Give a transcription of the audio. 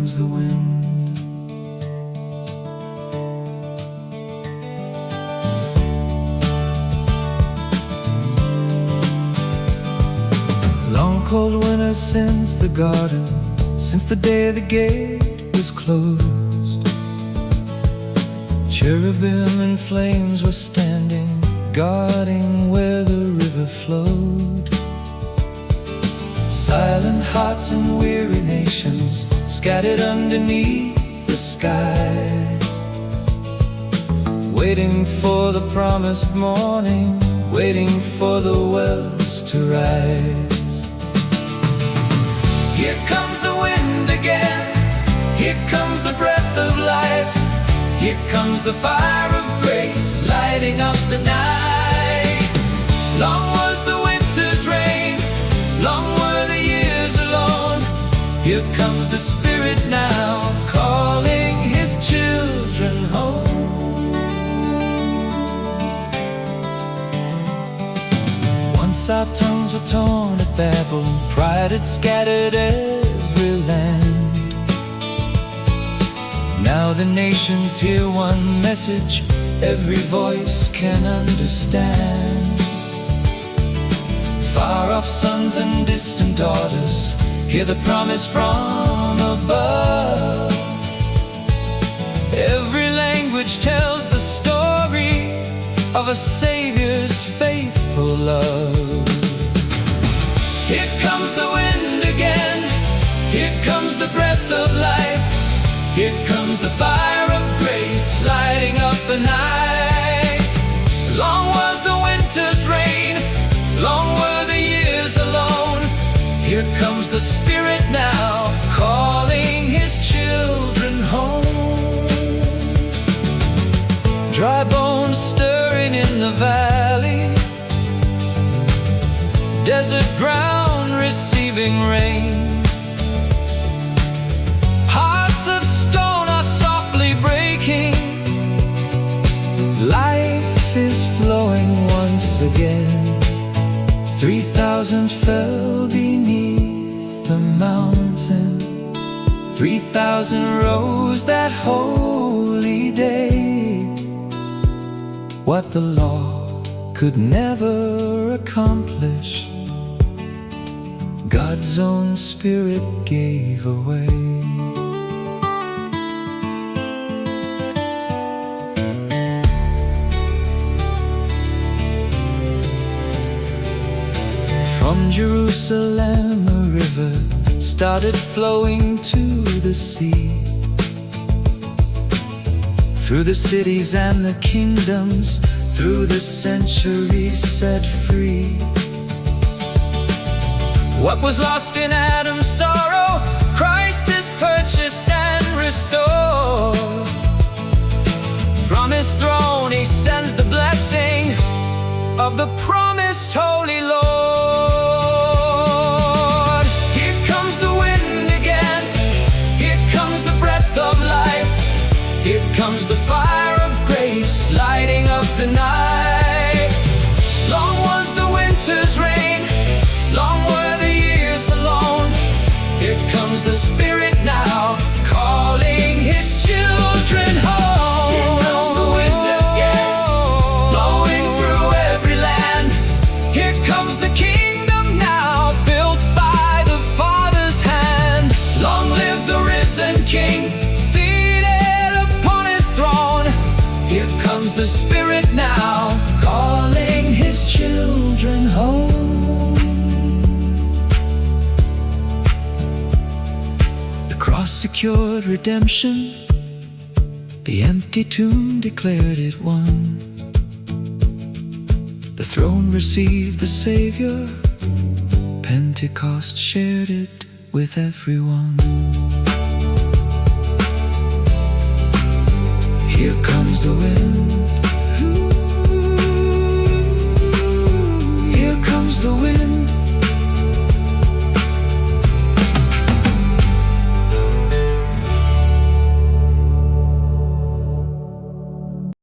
comes the wind. Long cold winter since the garden, since the day the gate was closed. Cherubim and flames were standing, guarding where the river flowed. Silent hearts and weary nations scattered underneath the sky, waiting for the promised morning, waiting for the wells to rise. Here comes the wind again, here comes the breath of life, here comes the fire of grace lighting up the night. Long was the winter's rain, long were the years alone. Here comes the Spirit now, calling His children home. Once our tongues were torn at Babel, pride had scattered every land. Now the nations hear one message, every voice can understand. Far off sons and distant daughters hear the promise from above. Every language tells the story of a Savior's faithful love. Here comes the wind again, here comes the breath of life, here comes the fire of grace lighting up the night. Long was the winter's rain, long were the years alone. Here comes the Spirit now, calling His children home. Dry bones stirring in the valley, desert ground receiving rain. Hearts of stone are softly breaking, life is flowing once again. 3,000 fell beneath the mountain, 3,000 rose that holy day. What the law could never accomplish, God's own Spirit gave away. From Jerusalem a river started flowing to the sea. Through the cities and the kingdoms, through the centuries set free. What was lost in Adam's sorrow, Christ is purchased and restored. From His throne He sends the blessing of the promised Holy Lord. Here comes the wind again, here comes the breath of life, here comes the fire of grace lighting up the night. Long was the winter's rain, long were the years alone. Here comes the Spirit now, calling His children home. Here comes the wind again, blowing through every land. Here comes the kingdom now, built by the Father's hand. Long live the risen King, seated upon His throne. Here comes the Spirit now, calling His children home. The cross secured redemption, the empty tomb declared it won. The throne received the Savior, Pentecost shared it with everyone. Here comes the wind